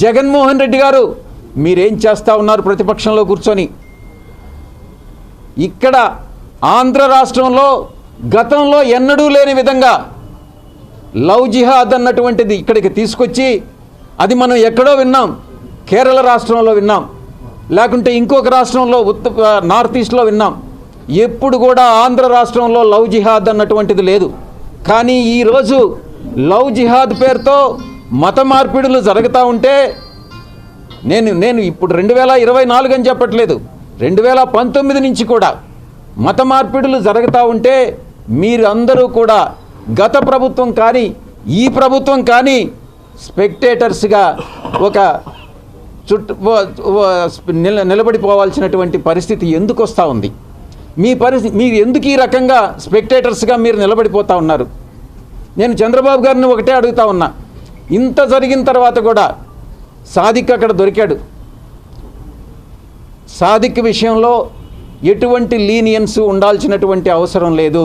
జగన్మోహన్ రెడ్డి గారు మీరేం చేస్తూ ఉన్నారు ప్రతిపక్షంలో కూర్చొని? ఇక్కడ ఆంధ్ర రాష్ట్రంలో గతంలో ఎన్నడూ లేని విధంగా లవ్ జిహాద్ అన్నటువంటిది ఇక్కడికి తీసుకొచ్చి, అది మనం ఎక్కడో విన్నాం, కేరళ రాష్ట్రంలో విన్నాం, లేకుంటే ఇంకొక రాష్ట్రంలో నార్త్ ఈస్ట్లో విన్నాం. ఎప్పుడు కూడా ఆంధ్ర రాష్ట్రంలో లవ్ జిహాద్ అన్నటువంటిది లేదు. కానీ ఈరోజు లవ్ జిహాద్ పేరుతో మత మార్పిడులు జరుగుతూ ఉంటే నేను ఇప్పుడు 2024 అని చెప్పట్లేదు, 2019 నుంచి కూడా మత మార్పిడులు జరుగుతూ ఉంటే మీరు అందరూ కూడా గత ప్రభుత్వం కానీ ఈ ప్రభుత్వం కానీ స్పెక్టేటర్స్గా ఒక నిలబడిపోవాల్సినటువంటి పరిస్థితి ఎందుకు వస్తూ ఉంది? మీరు ఎందుకు ఈ రకంగా స్పెక్టేటర్స్గా మీరు నిలబడిపోతూ ఉన్నారు? నేను చంద్రబాబు గారిని ఒకటే అడుగుతా ఉన్నా, ఇంత జరిగిన తర్వాత కూడా సాదిక్ అక్కడ దొరికాడు. సాదిక్ విషయంలో ఎటువంటి లీనియన్స్ ఉండాల్సినటువంటి అవసరం లేదు.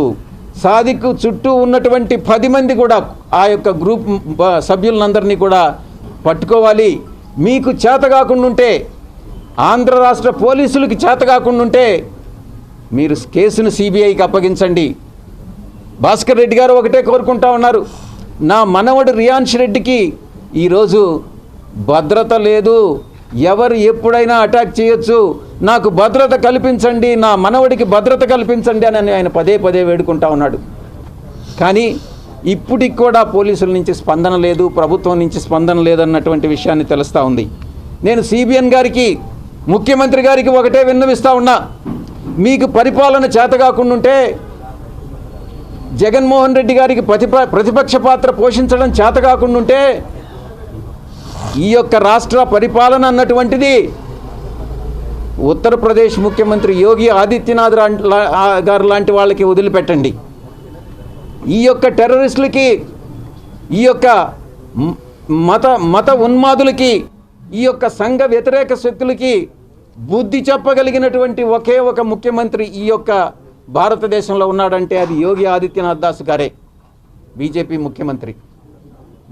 సాదిక్ చుట్టూ ఉన్నటువంటి 10 మంది కూడా ఆ యొక్క గ్రూప్ సభ్యులందరినీ కూడా పట్టుకోవాలి. మీకు చేత కాకుండా ఉంటే, ఆంధ్ర రాష్ట్ర పోలీసులకి చేత కాకుండా ఉంటే మీరు కేసును సిబిఐకి అప్పగించండి. భాస్కర్ రెడ్డి గారు ఒకటే కోరుకుంటా ఉన్నారు, నా మనవడు రియాన్ష్ రెడ్డికి ఈరోజు భద్రత లేదు, ఎవరు ఎప్పుడైనా అటాక్ చేయొచ్చు, నాకు భద్రత కల్పించండి, నా మనవడికి భద్రత కల్పించండి అని ఆయన పదే పదే వేడుకుంటా ఉన్నాడు. కానీ ఇప్పటికి కూడా పోలీసుల నుంచి స్పందన లేదు, ప్రభుత్వం నుంచి స్పందన లేదన్నటువంటి విషయాన్ని తెలుస్తూ ఉంది. నేను సిబిఎన్ గారికి, ముఖ్యమంత్రి గారికి ఒకటే విన్నవిస్తూ ఉన్నా, మీకు పరిపాలన చేత కాకుండా ఉంటే, జగన్మోహన్ రెడ్డి గారికి ప్రతిపక్ష పాత్ర పోషించడం చేత కాకుండా ఉంటే, ఈ యొక్క రాష్ట్ర పరిపాలన అన్నటువంటిది ఉత్తరప్రదేశ్ ముఖ్యమంత్రి యోగి ఆదిత్యనాథ్ గారు లాంటి వాళ్ళకి వదిలిపెట్టండి. ఈ యొక్క టెర్రరిస్టులకి, ఈ యొక్క మత ఉన్మాదులకి, ఈ యొక్క సంఘ వ్యతిరేక శక్తులకి బుద్ధి చెప్పగలిగినటువంటి ఒకే ఒక ముఖ్యమంత్రి ఈ యొక్క భారతదేశంలో ఉన్నాడంటే అది యోగి ఆదిత్యనాథ్ దాస్ గారే, బీజేపీ ముఖ్యమంత్రి.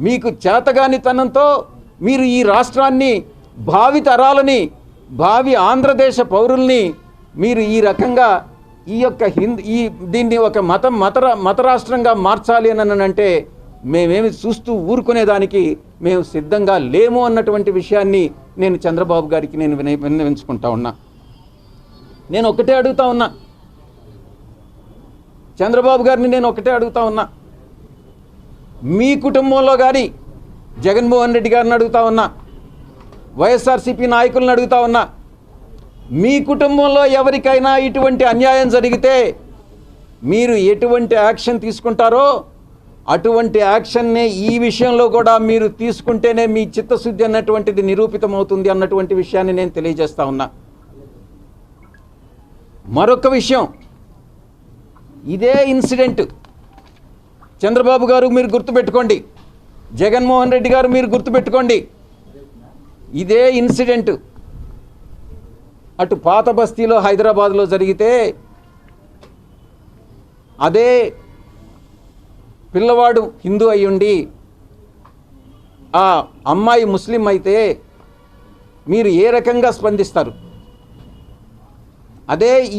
మీకు చేతగానితనంతో మీరు ఈ రాష్ట్రాన్ని, భావి తరాలని, భావి ఆంధ్రదేశ పౌరుల్ని మీరు ఈ రకంగా ఈ యొక్క దీన్ని ఒక మత రాష్ట్రంగా మార్చాలి అని అంటే మేమేమి చూస్తూ ఊరుకునేదానికి మేము సిద్ధంగా లేము అన్నటువంటి విషయాన్ని నేను చంద్రబాబు గారికి నేను విన్నవించుకుంటా ఉన్నా. నేను ఒకటే అడుగుతా ఉన్నా, చంద్రబాబు గారిని నేను ఒకటే అడుగుతా ఉన్నా, మీ కుటుంబంలో కానీ జగన్మోహన్ రెడ్డి గారిని అడుగుతా ఉన్నా, వైఎస్ఆర్సీపీ నాయకులను అడుగుతా ఉన్నా, మీ కుటుంబంలో ఎవరికైనా ఇటువంటి అన్యాయం జరిగితే మీరు ఎటువంటి యాక్షన్ తీసుకుంటారో అటువంటి యాక్షన్నే ఈ విషయంలో కూడా మీరు తీసుకుంటేనే మీ చిత్తశుద్ధి అన్నటువంటిది నిరూపితమవుతుంది అన్నటువంటి విషయాన్ని నేను తెలియజేస్తా ఉన్నా. మరొక విషయం, ఇదే ఇన్సిడెంట్ చంద్రబాబు గారు మీరు గుర్తుపెట్టుకోండి, జగన్మోహన్ రెడ్డి గారు మీరు గుర్తుపెట్టుకోండి, ఇదే ఇన్సిడెంట్ అటు పాత బస్తీలో హైదరాబాద్లో జరిగితే అదే పిల్లవాడు హిందూ అయ్యుండి ఆ అమ్మాయి ముస్లిం అయితే మీరు ఏ రకంగా స్పందిస్తారు?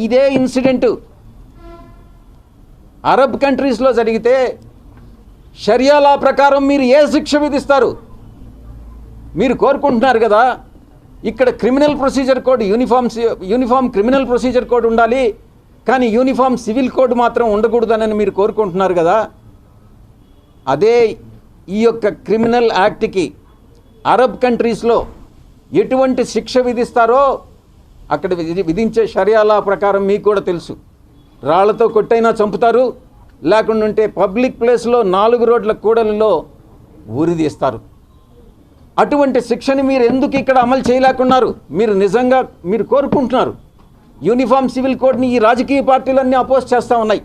ఇదే ఇన్సిడెంట్ అరబ్ కంట్రీస్లో జరిగితే షరియా లా ప్రకారం మీరు ఏ శిక్ష విధిస్తారు? మీరు కోరుకుంటున్నారు కదా, ఇక్కడ criminal procedure code, uniform criminal procedure code ఉండాలి, కానీ యూనిఫామ్ సివిల్ కోడ్ మాత్రం ఉండకూడదని మీరు కోరుకుంటున్నారు కదా. అదే ఈ యొక్క క్రిమినల్ యాక్ట్కి అరబ్ కంట్రీస్లో ఎటువంటి శిక్ష విధిస్తారో అక్కడ విధించే షరియా లా ప్రకారం మీకు కూడా తెలుసు. రాళ్లతో కొట్టైనా చంపుతారు, లేకుంటే పబ్లిక్ ప్లేస్లో 4 రోడ్ల కూడలిలో ఊరిదీస్తారు. అటువంటి శిక్షని మీరు ఎందుకు ఇక్కడ అమలు చేయలేకున్నారు? మీరు నిజంగా మీరు కోరుకుంటున్నారు. యూనిఫామ్ సివిల్ కోడ్ని ఈ రాజకీయ పార్టీలన్నీ అపోజ్ చేస్తూ ఉన్నాయి.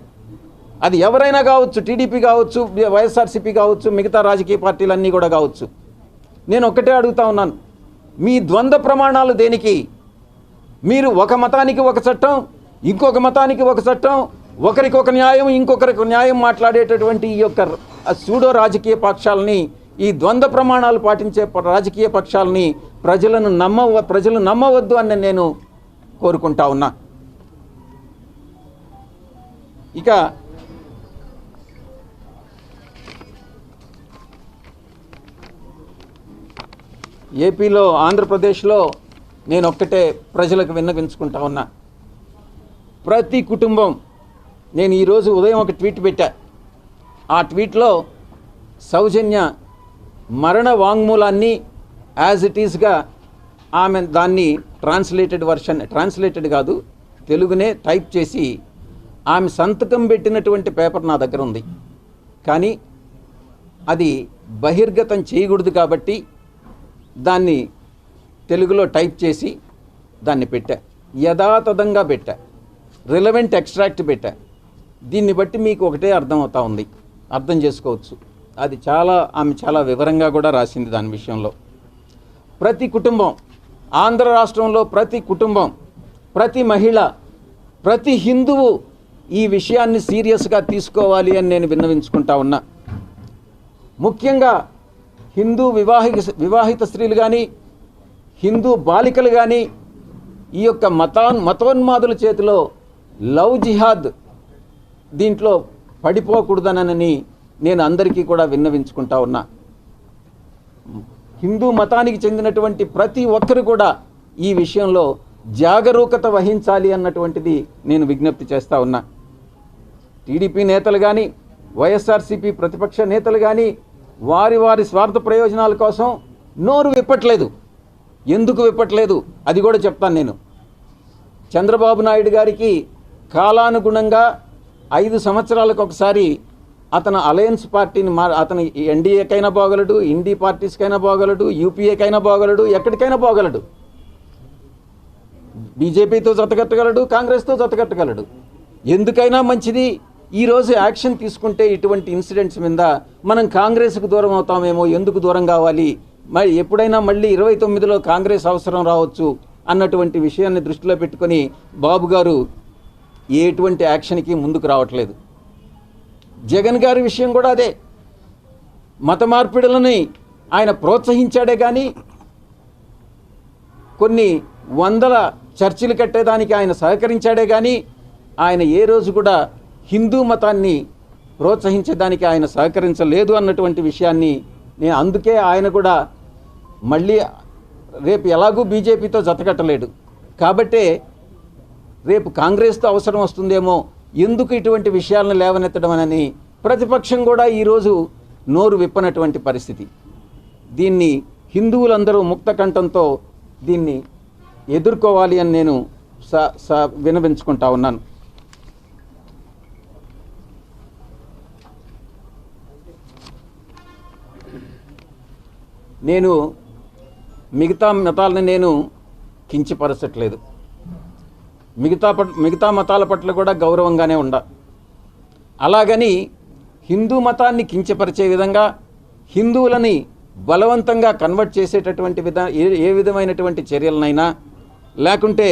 అది ఎవరైనా కావచ్చు, టీడీపీ కావచ్చు, వైఎస్ఆర్సీపీ కావచ్చు, మిగతా రాజకీయ పార్టీలన్నీ కూడా కావచ్చు. నేను ఒకటే అడుగుతా ఉన్నాను, మీ ద్వంద్వ ప్రమాణాలు దేనికి? మీరు ఒక మతానికి ఒక చట్టం, ఇంకొక మతానికి ఒక చట్టం, ఒకరికి ఒక న్యాయం, ఇంకొకరికి న్యాయం మాట్లాడేటటువంటి ఈ యొక్క సూడో రాజకీయ పక్షాలని ఈ ద్వంద్వ ప్రమాణాలు పాటించే రాజకీయ పక్షాలని ప్రజలు నమ్మవద్దు అని నేను కోరుకుంటా ఉన్నా. ఇక ఏపీలో, ఆంధ్రప్రదేశ్లో నేను ఒక్కటే ప్రజలకు విన్నవించుకుంటా ఉన్నా. ప్రతి కుటుంబం, నేను ఈరోజు ఉదయం ఒక ట్వీట్ పెట్టా. ఆ ట్వీట్లో సౌజన్య మరణ వాంగ్మూలాన్ని యాజ్ ఇట్ ఈస్గా ఆమె దాన్ని ట్రాన్స్లేటెడ్ కాదు, తెలుగునే టైప్ చేసి ఆమె సంతకం పెట్టినటువంటి పేపర్ నా దగ్గర ఉంది. కానీ అది బహిర్గతం చేయకూడదు కాబట్టి దాన్ని తెలుగులో టైప్ చేసి దాన్ని పెట్టా, యథాతథంగా పెట్టా, రిలవెంట్ ఎక్స్ట్రాక్ట్ పెట్టా. దీన్ని బట్టి మీకు ఒకటే అర్థమవుతా ఉంది, అర్థం చేసుకోవచ్చు. అది ఆమె చాలా వివరంగా కూడా రాసింది దాని విషయంలో. ప్రతి కుటుంబం, ఆంధ్ర రాష్ట్రంలో ప్రతి కుటుంబం, ప్రతి మహిళ, ప్రతి హిందువు ఈ విషయాన్ని సీరియస్గా తీసుకోవాలి అని నేను విన్నవించుకుంటా ఉన్నా. ముఖ్యంగా హిందూ వివాహిత స్త్రీలు కానీ, హిందూ బాలికలు కానీ ఈ యొక్క మతోన్మాదుల చేతిలో లవ్ జిహాద్ దీంట్లో పడిపోకూడదనని నేను అందరికీ కూడా విన్నవించుకుంటా ఉన్నా. హిందూ మతానికి చెందినటువంటి ప్రతి ఒక్కరు కూడా ఈ విషయంలో జాగరూకత వహించాలి అన్నటువంటిది నేను విజ్ఞప్తి చేస్తూ ఉన్నా. టీడీపీ నేతలు కానీ, వైఎస్ఆర్సీపీ ప్రతిపక్ష నేతలు కానీ వారి స్వార్థ ప్రయోజనాల కోసం నోరు విప్పట్లేదు. ఎందుకు విప్పట్లేదు అది కూడా చెప్తాను నేను. చంద్రబాబు నాయుడు గారికి కాలానుగుణంగా 5 సంవత్సరాలకు ఒకసారి అతను అలయన్స్ పార్టీని అతను ఎన్డీఏకైనా పోగలడు, ఇండీ పార్టీస్కైనా పోగలడు, యూపీఏకైనా పోగలడు, ఎక్కడికైనా పోగలడు. బీజేపీతో జతకట్టగలడు, కాంగ్రెస్తో జతకట్టగలడు. ఎందుకైనా మంచిది ఈరోజు యాక్షన్ తీసుకుంటే ఇటువంటి ఇన్సిడెంట్స్ మీద మనం కాంగ్రెస్కు దూరం అవుతామేమో, ఎందుకు దూరం కావాలి, మరి ఎప్పుడైనా మళ్ళీ 29లో కాంగ్రెస్ అవసరం రావచ్చు అన్నటువంటి విషయాన్ని దృష్టిలో పెట్టుకొని బాబు గారు ఎటువంటి యాక్షన్కి ముందుకు రావట్లేదు. జగన్ గారి విషయం కూడా అదే. మత మార్పిడులని ఆయన ప్రోత్సహించాడే కానీ కొన్ని వందల చర్చిలు కట్టేదానికి ఆయన సహకరించాడే కానీ ఆయన ఏ రోజు కూడా హిందూ మతాన్ని ప్రోత్సహించేదానికి ఆయన సహకరించలేదు అన్నటువంటి విషయాన్ని నేను, అందుకే ఆయన కూడా మళ్ళీ రేపు ఎలాగూ బీజేపీతో జతకట్టలేడు కాబట్టే రేపు కాంగ్రెస్తో అవసరం వస్తుందేమో, ఎందుకు ఇటువంటి విషయాలను లేవనెత్తడం అని ప్రతిపక్షం కూడా ఈరోజు నోరు విప్పనటువంటి పరిస్థితి. దీన్ని హిందువులందరూ ముక్త కంఠంతో దీన్ని ఎదుర్కోవాలి అని నేను విన్నవించుకుంటా ఉన్నాను. నేను మిగతా మతాలను నేను కించపరచట్లేదు. మిగతా మతాల పట్ల కూడా గౌరవంగానే ఉండ. అలాగని హిందూ మతాన్ని కించపరిచే విధంగా, హిందువులని బలవంతంగా కన్వర్ట్ చేసేటటువంటి ఏ విధమైనటువంటి చర్యలనైనా, లేకుంటే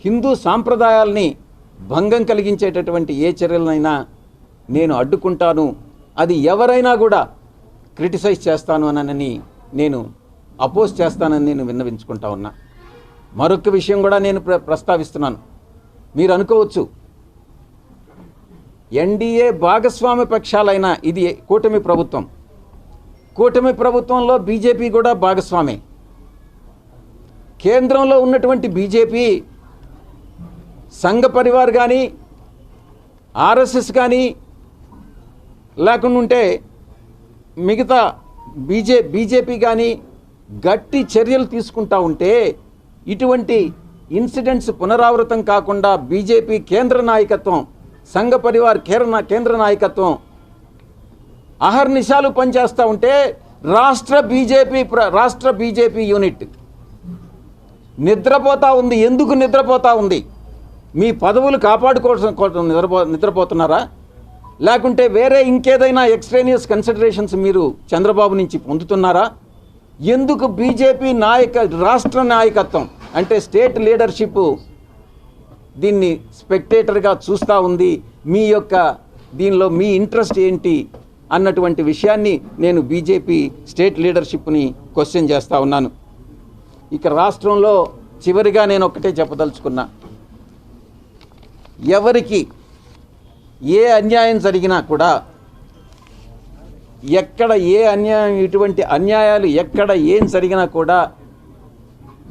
హిందూ సాంప్రదాయాల్ని భంగం కలిగించేటటువంటి ఏ చర్యలనైనా నేను అడ్డుకుంటాను. అది ఎవరైనా కూడా క్రిటిసైజ్ చేస్తాను అనని నేను అపోజ్ చేస్తానని నేను విన్నవించుకుంటా ఉన్నా. మరొక విషయం కూడా నేను ప్రస్తావిస్తున్నాను. మీరు అనుకోవచ్చు, ఎన్డీఏ భాగస్వామ్య పక్షాలైన ఇది కూటమి ప్రభుత్వం, కూటమి ప్రభుత్వంలో బీజేపీ కూడా భాగస్వామే. కేంద్రంలో ఉన్నటువంటి బీజేపీ సంఘ పరివార్ కానీ, ఆర్ఎస్ఎస్ కానీ, లేకుండా ఉంటే మిగతా బీజేపీ కానీ గట్టి చర్యలు తీసుకుంటా ఉంటే ఇటువంటి ఇన్సిడెంట్స్ పునరావృతం కాకుండా బీజేపీ కేంద్ర నాయకత్వం, సంఘ పరివార్ కేంద్ర నాయకత్వం అహర్నిశాలు పనిచేస్తూ ఉంటే రాష్ట్ర బీజేపీ యూనిట్ నిద్రపోతూ ఉంది. ఎందుకు నిద్రపోతూ ఉంది? మీ పదవులు కాపాడుకోవడం నిద్రపోతున్నారా? లేకుంటే వేరే ఇంకేదైనా ఎక్స్ట్రేనియస్ కన్సిడరేషన్స్ మీరు చంద్రబాబు నుంచి పొందుతున్నారా? ఎందుకు బీజేపీ రాష్ట్ర నాయకత్వం అంటే స్టేట్ లీడర్షిప్ దీన్ని స్పెక్టేటర్గా చూస్తూ ఉంది? దీనిలో మీ ఇంట్రెస్ట్ ఏంటి అన్నటువంటి విషయాన్ని నేను బీజేపీ స్టేట్ లీడర్షిప్ని క్వశ్చన్ చేస్తూ ఉన్నాను. ఇక రాష్ట్రంలో చివరిగా నేను ఒక్కటే చెప్పదలుచుకున్నా, ఎవరికి ఏ అన్యాయం జరిగినా కూడా, ఎక్కడ ఏ అన్యాయం, ఇటువంటి అన్యాయాలు ఎక్కడ ఏం జరిగినా కూడా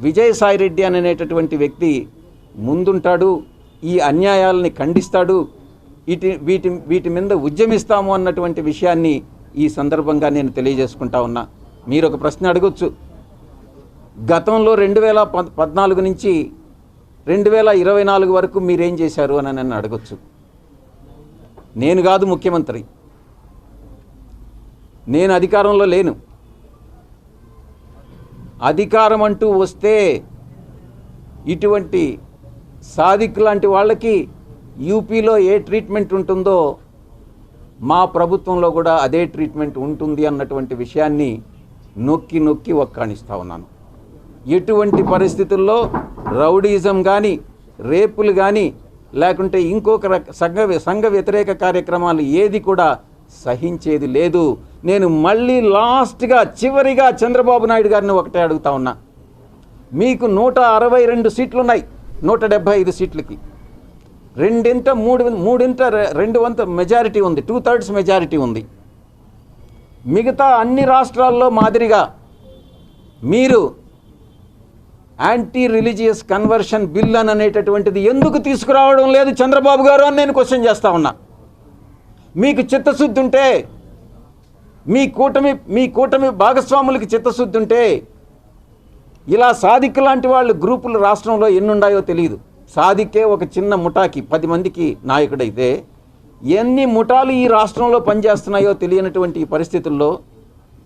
విజయసాయిరెడ్డి అనేటటువంటి వ్యక్తి ముందుంటాడు, ఈ అన్యాయాలని ఖండిస్తాడు, వీటి మీద ఉద్యమిస్తాము అన్నటువంటి విషయాన్ని ఈ సందర్భంగా నేను తెలియజేసుకుంటా ఉన్నా. మీరు ఒక ప్రశ్న అడగొచ్చు, గతంలో 2014 నుంచి 2024 వరకు మీరేం చేశారు అని నన్ను అడగొచ్చు. నేను కాదు ముఖ్యమంత్రి, నేను అధికారంలో లేను. అధికారం అంటూ వస్తే ఇటువంటి సాదిక్ లాంటి వాళ్ళకి యూపీలో ఏ ట్రీట్మెంట్ ఉంటుందో మా ప్రభుత్వంలో కూడా అదే ట్రీట్మెంట్ ఉంటుంది అన్నటువంటి విషయాన్ని నొక్కి నొక్కి ఒక్కాణిస్తూ ఉన్నాను. ఎటువంటి పరిస్థితుల్లో రౌడీజం కానీ, రేపులు కానీ, లేకుంటే ఇంకొక సంఘ వ్యతిరేక కార్యక్రమాలు ఏది కూడా సహించేది లేదు. నేను మళ్ళీ లాస్ట్గా చివరిగా చంద్రబాబు నాయుడు గారిని ఒకటే అడుగుతా ఉన్నా, మీకు 162 సీట్లు ఉన్నాయి 175 సీట్లకి, రెండు వంత మెజారిటీ ఉంది, 2/3 మెజారిటీ ఉంది. మిగతా అన్ని రాష్ట్రాల్లో మాదిరిగా మీరు యాంటీ రిలీజియస్ కన్వర్షన్ బిల్ అనేటటువంటిది ఎందుకు తీసుకురావడం లేదు చంద్రబాబు గారు అని నేను క్వశ్చన్ చేస్తా ఉన్నా. మీకు చిత్తశుద్ధి ఉంటే, మీ కూటమి భాగస్వాములకి చిత్తశుద్ధి ఉంటే, ఇలా సాదిక్ లాంటి వాళ్ళు గ్రూపులు రాష్ట్రంలో ఎన్నున్నాయో తెలియదు. సాదిక్కే ఒక చిన్న ముఠాకి 10 మందికి నాయకుడైతే ఎన్ని ముఠాలు ఈ రాష్ట్రంలో పనిచేస్తున్నాయో తెలియనటువంటి ఈ పరిస్థితుల్లో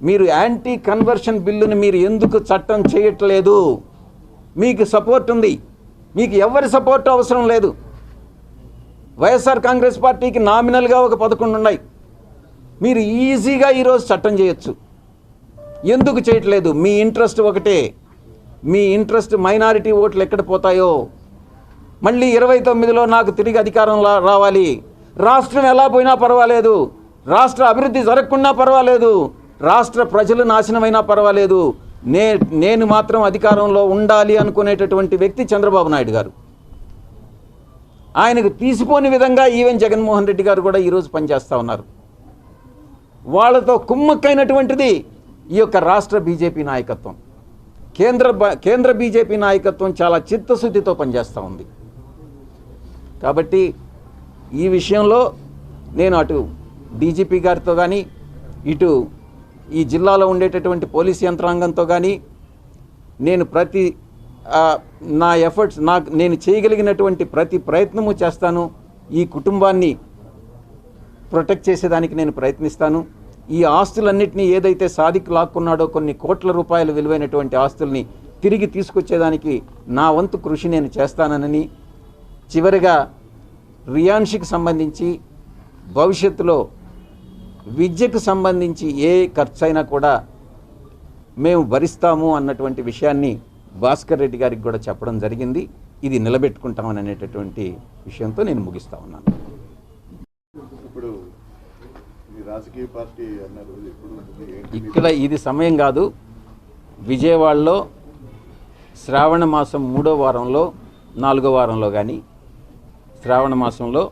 మీరు యాంటీ కన్వర్షన్ బిల్లుని మీరు ఎందుకు చట్టం చేయట్లేదు? మీకు సపోర్ట్ ఉంది, మీకు ఎవరి సపోర్ట్ అవసరం లేదు. వైఎస్ఆర్ కాంగ్రెస్ పార్టీకి నామినల్గా ఒక 11 ఉన్నాయి, మీరు ఈజీగా ఈరోజు చట్టం చేయొచ్చు. ఎందుకు చేయట్లేదు? మీ ఇంట్రెస్ట్ ఒకటే, మీ ఇంట్రెస్ట్ మైనారిటీ ఓట్లు ఎక్కడ పోతాయో, మళ్ళీ 29లో నాకు తిరిగి అధికారం రావాలి, రాష్ట్రం ఎలా పోయినా పర్వాలేదు, రాష్ట్ర అభివృద్ధి జరగకుండా పర్వాలేదు, రాష్ట్ర ప్రజలు నాశనమైనా పర్వాలేదు, నేను మాత్రం అధికారంలో ఉండాలి అనుకునేటటువంటి వ్యక్తి చంద్రబాబు నాయుడు గారు. ఆయనకు తీసిపోని విధంగా ఈవెన్ జగన్మోహన్ రెడ్డి గారు కూడా ఈరోజు పనిచేస్తూ ఉన్నారు. వాళ్ళతో కుమ్మక్కైనటువంటిది ఈ యొక్క రాష్ట్ర బీజేపీ నాయకత్వం. కేంద్ర బీజేపీ నాయకత్వం చాలా చిత్తశుద్ధితో పనిచేస్తూ ఉంది. కాబట్టి ఈ విషయంలో నేను అటు డీజీపీ గారితో కానీ, ఇటు ఈ జిల్లాలో ఉండేటటువంటి పోలీస్ యంత్రాంగంతో కానీ నేను నా ఎఫర్ట్స్, నేను చేయగలిగినటువంటి ప్రతి ప్రయత్నము చేస్తాను. ఈ కుటుంబాన్ని ప్రొటెక్ట్ చేసేదానికి నేను ప్రయత్నిస్తాను. ఈ ఆస్తులన్నింటినీ ఏదైతే సాదిక్ లాక్కున్నాడో కొన్ని కోట్ల రూపాయల విలువైనటువంటి ఆస్తుల్ని తిరిగి తీసుకొచ్చేదానికి నా వంతు కృషి నేను చేస్తానని, చివరిగా రియాన్షికి సంబంధించి భవిష్యత్తులో విద్యకు సంబంధించి ఏ ఖర్చు అయినా కూడా మేము భరిస్తాము అన్నటువంటి విషయాన్ని భాస్కర్ రెడ్డి గారికి కూడా చెప్పడం జరిగింది. ఇది నిలబెట్టుకుంటామని అనేటటువంటి విషయంతో నేను ముగిస్తా ఉన్నాను. ఇప్పుడు రాజకీయ పార్టీ అన్నారు, ఇక్కడ ఇది సమయం కాదు. విజయవాడలో శ్రావణ మాసం 3వ వారంలో 4వ వారంలో కానీ, శ్రావణ మాసంలో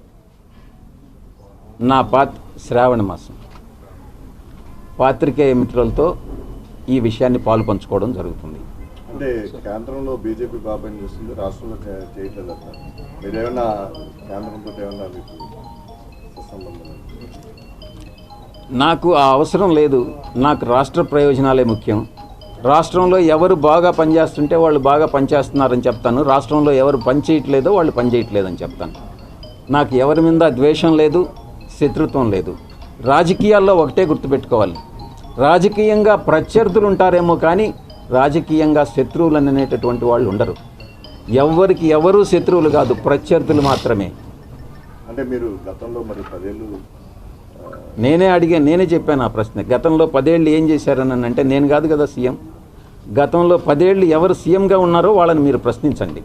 శ్రావణ మాసం పాత్రికేయ మిత్రులతో ఈ విషయాన్ని పాలు పంచుకోవడం జరుగుతుంది. అంటే కేంద్రంలో బీజేపీ బాబాయ్ చూస్తుంది, రాష్ట్రంలో చేయట్లేదు అంటారు. మీరేమన్నా కేంద్రంతో ఏమన్నా మీకు సంబంధం? నాకు ఆ అవసరం లేదు. నాకు రాష్ట్ర ప్రయోజనాలే ముఖ్యం. రాష్ట్రంలో ఎవరు బాగా పనిచేస్తుంటే వాళ్ళు బాగా పనిచేస్తున్నారని చెప్తాను. రాష్ట్రంలో ఎవరు పనిచేయట్లేదో వాళ్ళు పనిచేయట్లేదని చెప్తాను. నాకు ఎవరి మీద ద్వేషం లేదు, శత్రుత్వం లేదు. రాజకీయాల్లో ఒకటే గుర్తుపెట్టుకోవాలి, రాజకీయంగా ప్రత్యర్థులు ఉంటారేమో కానీ రాజకీయంగా శత్రువులు అనేటటువంటి వాళ్ళు ఉండరు. ఎవరికి ఎవరు శత్రువులు కాదు, ప్రత్యర్థులు మాత్రమే. అంటే మీరు గతంలో మరి 10 ఏళ్ళు నేనే చెప్పాను ఆ ప్రశ్న. గతంలో 10 ఏళ్ళు ఏం చేశారని అంటే నేను కాదు కదా సీఎం. గతంలో 10 ఏళ్ళు ఎవరు సీఎంగా ఉన్నారో వాళ్ళని మీరు ప్రశ్నించండి,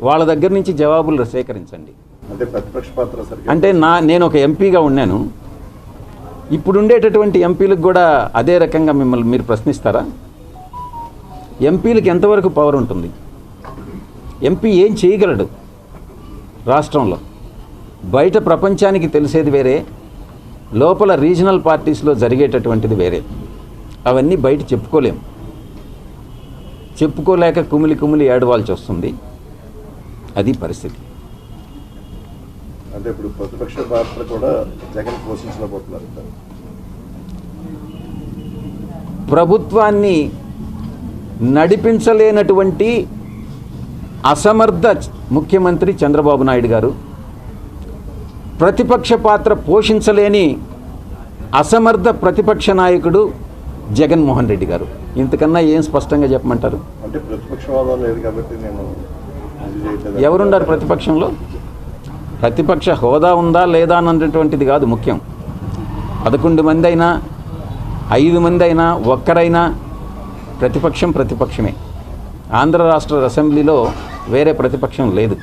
వాళ్ళ దగ్గర నుంచి జవాబులు సేకరించండి. అంటే ప్రతిపక్ష పాత్ర అంటే నేను ఒక ఎంపీగా ఉన్నాను. ఇప్పుడుండేటటువంటి ఎంపీలకు కూడా అదే రకంగా మిమ్మల్ని మీరు ప్రశ్నిస్తారా? ఎంపీలకు ఎంతవరకు పవర్ ఉంటుంది? ఎంపీ ఏం చేయగలడు రాష్ట్రంలో? బయట ప్రపంచానికి తెలిసేది వేరే, లోపల రీజనల్ పార్టీస్లో జరిగేటటువంటిది వేరే. అవన్నీ బయట చెప్పుకోలేం. చెప్పుకోలేక కుమిలి కుమిలి ఏడవాల్సి వస్తుంది. అది పరిస్థితి. అంటే ఇప్పుడు ప్రతిపక్ష పాత్ర కూడా జగన్ పోషించలేకపోతున్నారు. ప్రభుత్వాన్ని నడిపించలేనటువంటి అసమర్థ ముఖ్యమంత్రి చంద్రబాబు నాయుడు గారు, ప్రతిపక్ష పాత్ర పోషించలేని అసమర్థ ప్రతిపక్ష నాయకుడు జగన్మోహన్ రెడ్డి గారు. ఇంతకన్నా ఏం స్పష్టంగా చెప్పమంటారు? అంటే ప్రతిపక్ష హోదా లేదు కాబట్టి నేను ఎవరున్నారు ప్రతిపక్షంలో? ప్రతిపక్ష హోదా ఉందా లేదా అన్నటువంటిది కాదు ముఖ్యం. 11 మంది అయినా 5 మంది అయినా ఒక్కరైనా ప్రతిపక్షమే. ఆంధ్ర రాష్ట్ర అసెంబ్లీలో వేరే ప్రతిపక్షం లేదు.